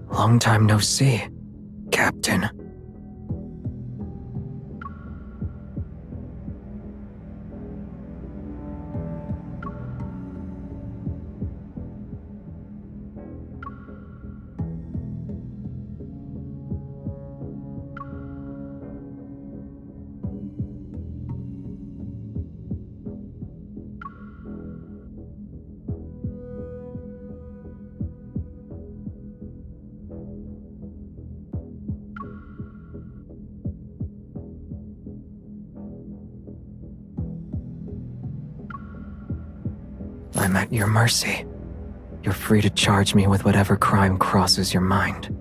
Long time no see, Captain. I'm at your mercy. You're free to charge me with whatever crime crosses your mind.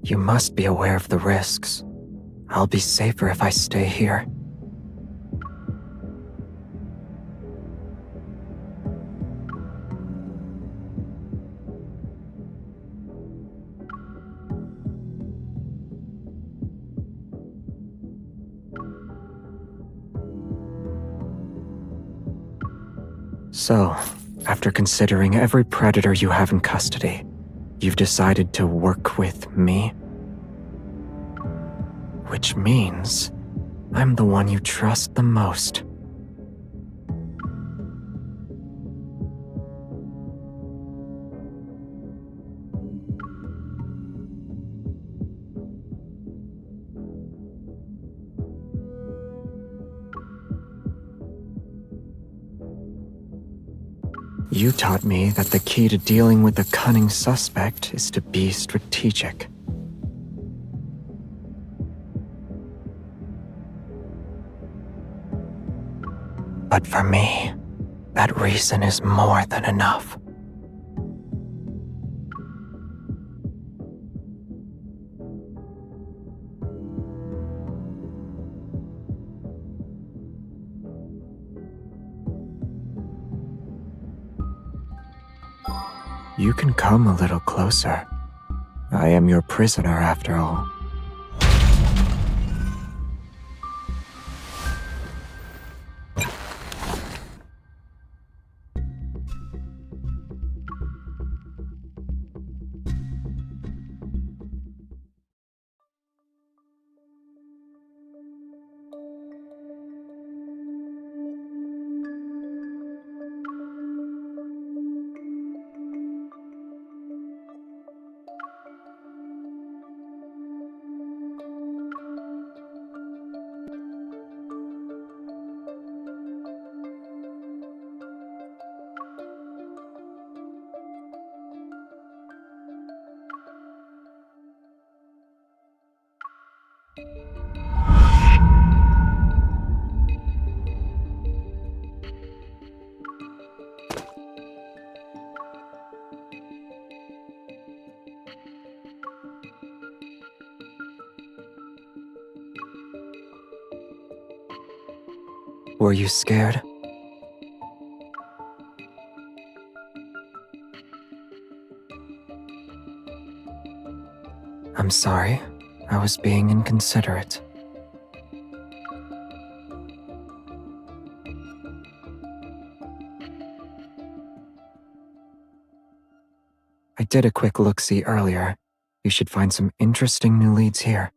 You must be aware of the risks. I'll be safer if I stay here. So, after considering every predator you have in custody, you've decided to work with me? Which means I'm the one you trust the most. You taught me that the key to dealing with a cunning suspect is to be strategic. But for me, that reason is more than enough. You can come a little closer. I am your prisoner after all. Were you scared? I'm sorry. I was being inconsiderate. I did a quick look-see earlier. You should find some interesting new leads here.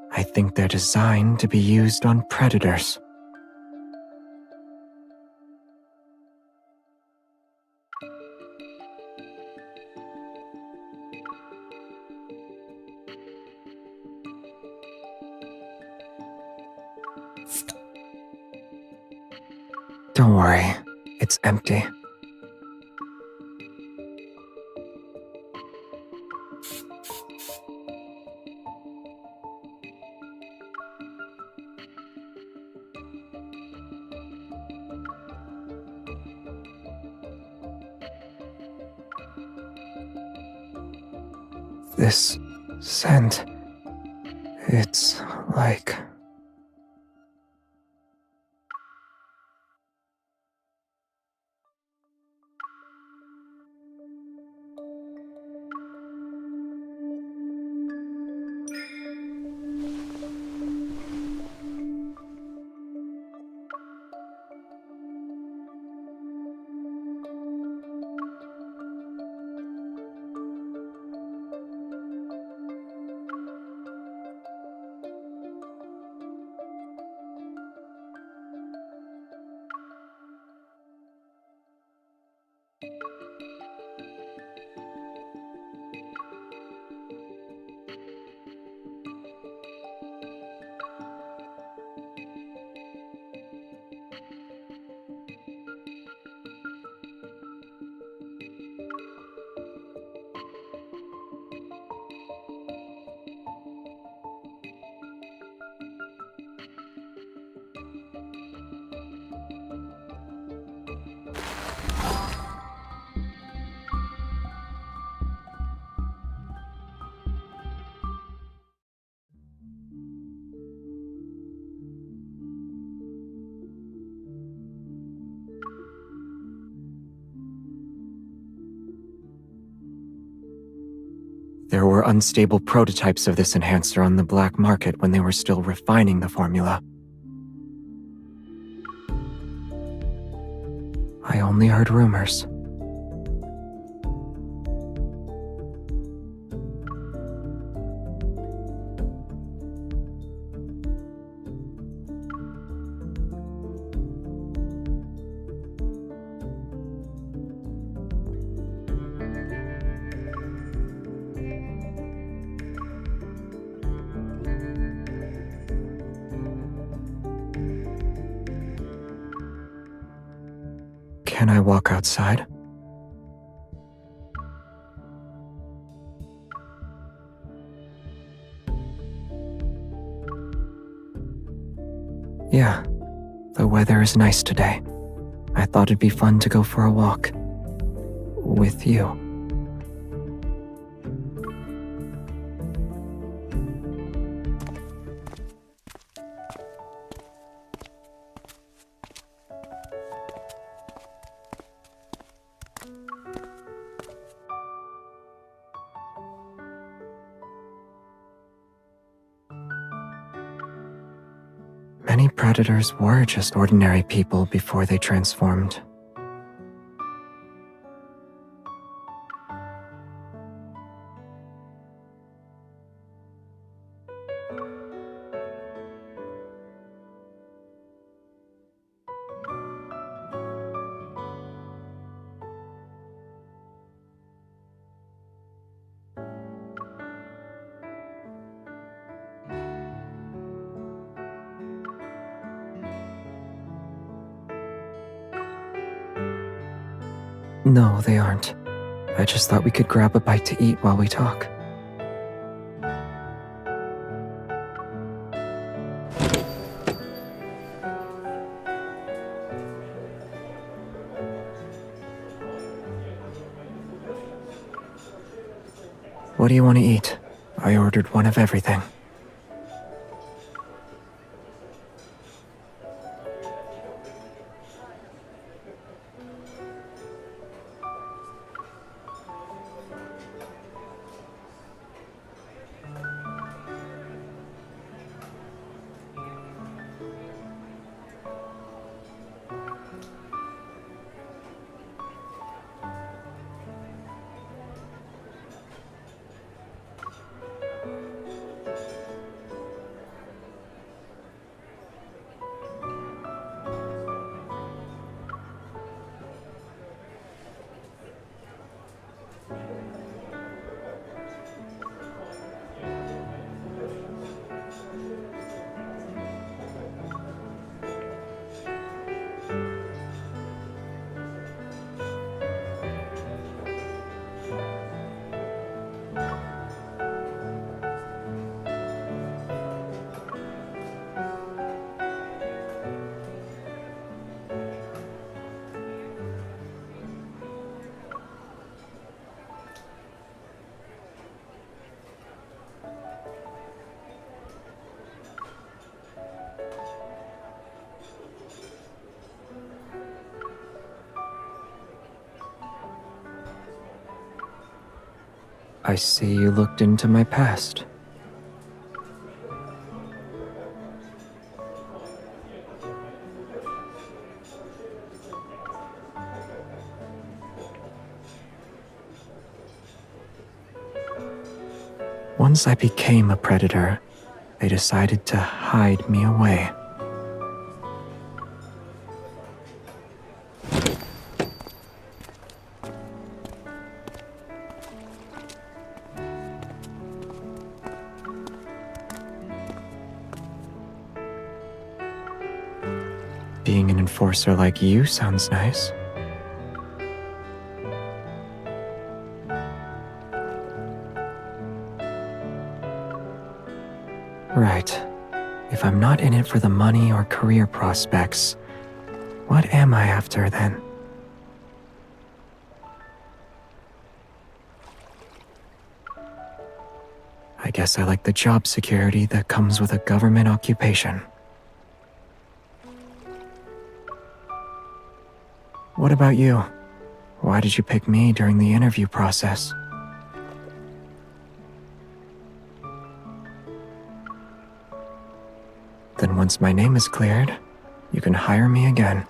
I think they're designed to be used on predators. Don't worry, it's empty. This scent, it's like... There were unstable prototypes of this enhancer on the black market when they were still refining the formula. I only heard rumors. Can I walk outside? Yeah, the weather is nice today. I thought it'd be fun to go for a walk. With you. Many predators were just ordinary people before they transformed. No, they aren't. I just thought we could grab a bite to eat while we talk. What do you want to eat? I ordered one of everything. I see you looked into my past. Once I became a predator, they decided to hide me away. Being an enforcer like you sounds nice. Right. If I'm not in it for the money or career prospects, what am I after then? I guess I like the job security that comes with a government occupation. What about you? Why did you pick me during the interview process? Then once my name is cleared, you can hire me again.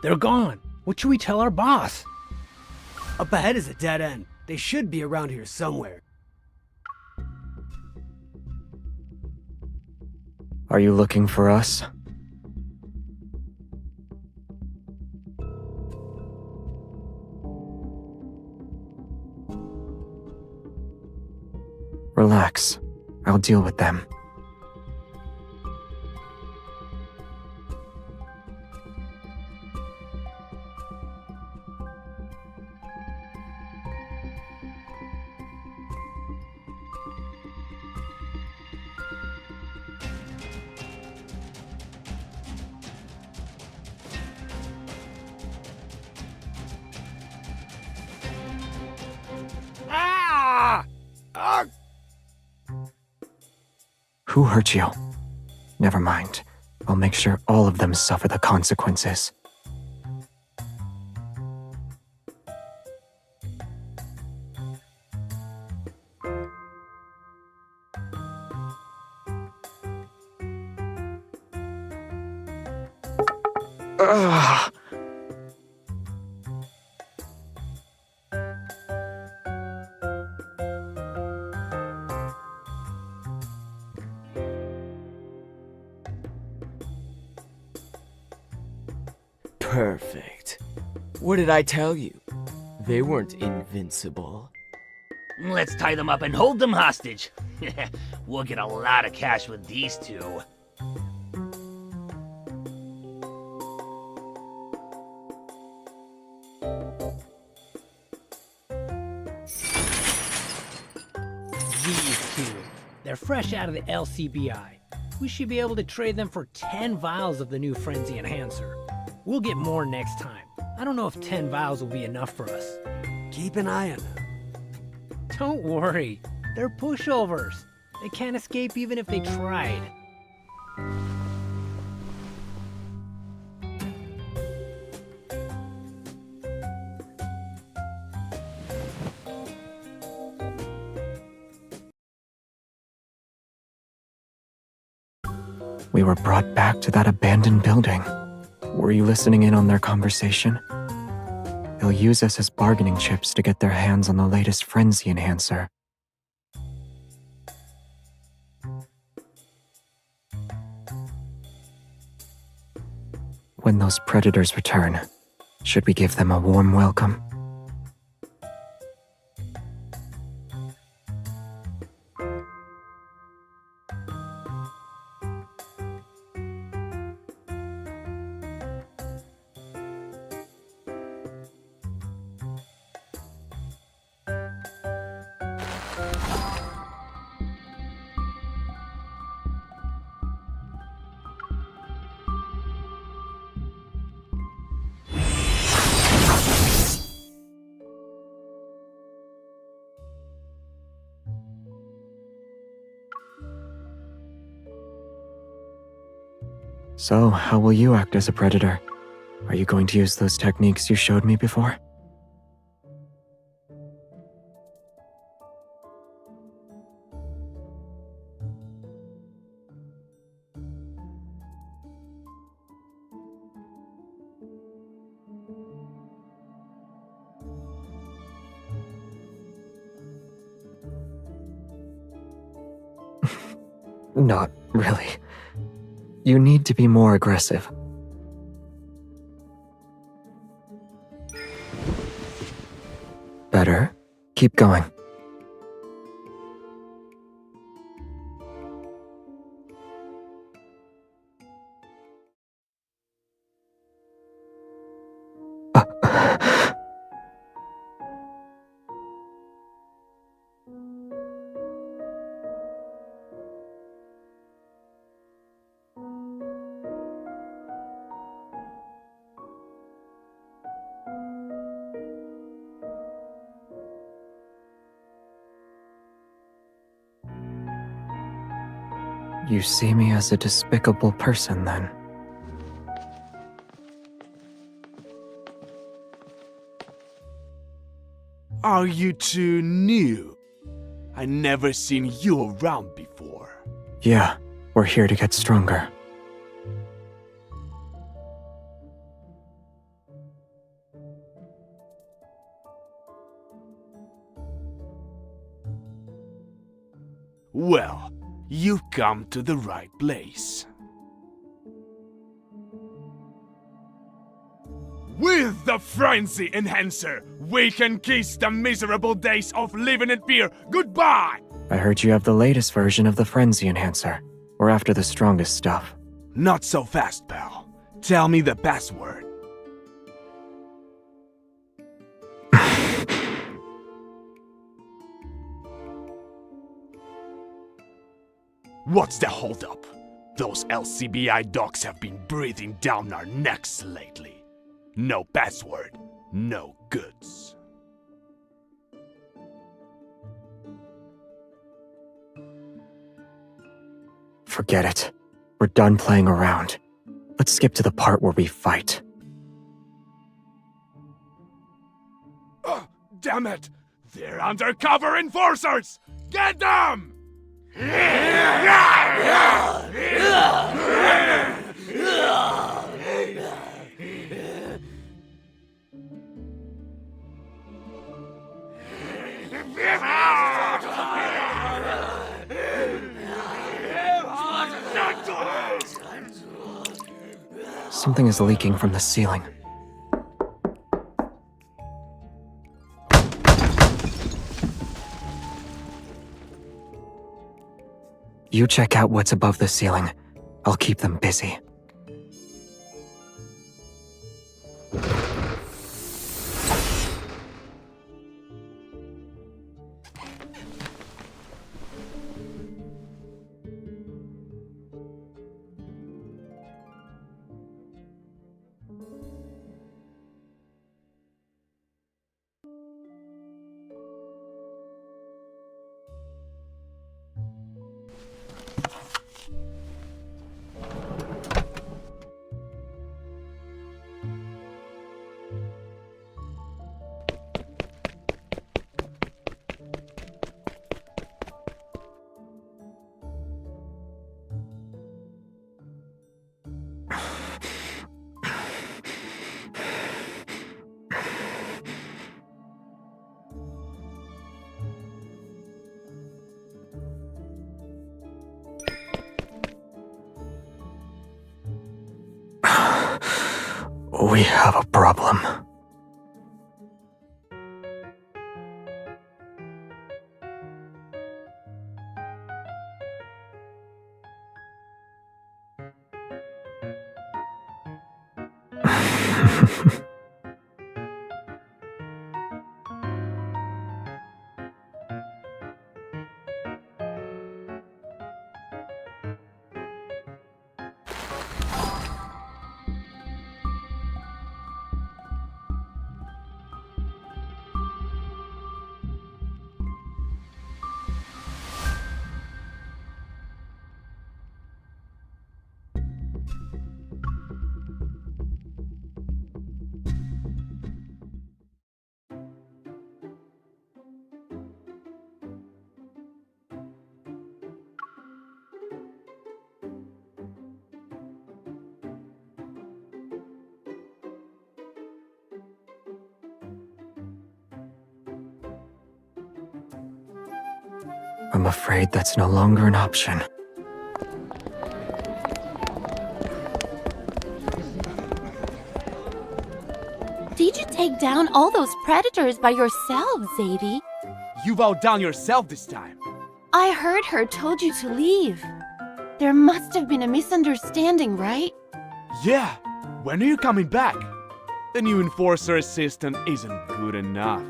They're gone. What should we tell our boss? Up ahead is a dead end. They should be around here somewhere. Are you looking for us? Relax. I'll deal with them. Who hurt you? Never mind. I'll make sure all of them suffer the consequences. Ugh. Perfect. What did I tell you? They weren't invincible. Let's tie them up and hold them hostage. We'll get a lot of cash with these two. These two. They're fresh out of the LCBI. We should be able to trade them for 10 vials of the new Frenzy Enhancer. We'll get more next time. I don't know if 10 vials will be enough for us. Keep an eye on them. Don't worry. They're pushovers. They can't escape even if they tried. We were brought back to that abandoned building. Were you listening in on their conversation? They'll use us as bargaining chips to get their hands on the latest Frenzy Enhancer. When those predators return, should we give them a warm welcome? So, how will you act as a predator? Are you going to use those techniques you showed me before? Not really. You need to be more aggressive. Better. Keep going. You see me as a despicable person, then. Are you too new? I never seen you around before. Yeah, we're here to get stronger. Well, you've come to the right place. With the Frenzy Enhancer, we can kiss the miserable days of living in fear goodbye! I heard you have the latest version of the Frenzy Enhancer. We're after the strongest stuff. Not so fast, pal. Tell me the password. What's the holdup? Those LCBI dogs have been breathing down our necks lately. No password, no goods. Forget it. We're done playing around. Let's skip to the part where we fight. Damn it! They're undercover enforcers! Get them! Something is leaking from the ceiling. You check out what's above the ceiling. I'll keep them busy. We have a problem. I'm afraid that's no longer an option. Did you take down all those predators by yourself, Xavier? You've outdone yourself this time. I heard her told you to leave. There must have been a misunderstanding, right? Yeah, when are you coming back? The new enforcer assistant isn't good enough.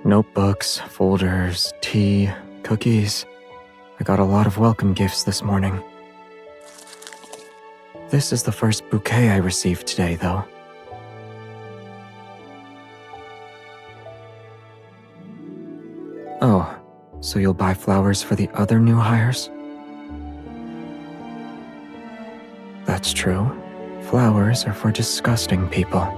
Notebooks, folders, tea, cookies. I got a lot of welcome gifts this morning. This is the first bouquet I received today, though. Oh, so you'll buy flowers for the other new hires? That's true. Flowers are for disgusting people.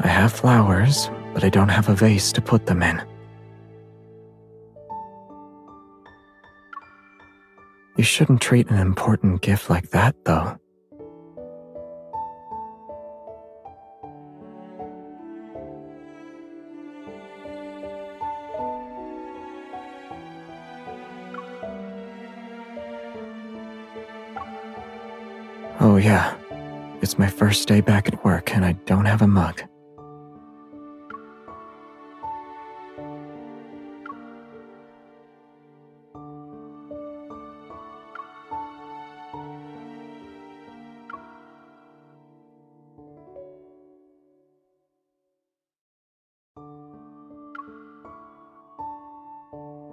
I have flowers, but I don't have a vase to put them in. You shouldn't treat an important gift like that, though. Oh yeah, it's my first day back at work and I don't have a mug.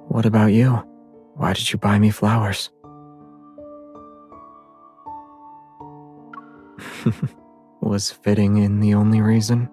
What about you? Why did you buy me flowers? Was fitting in the only reason?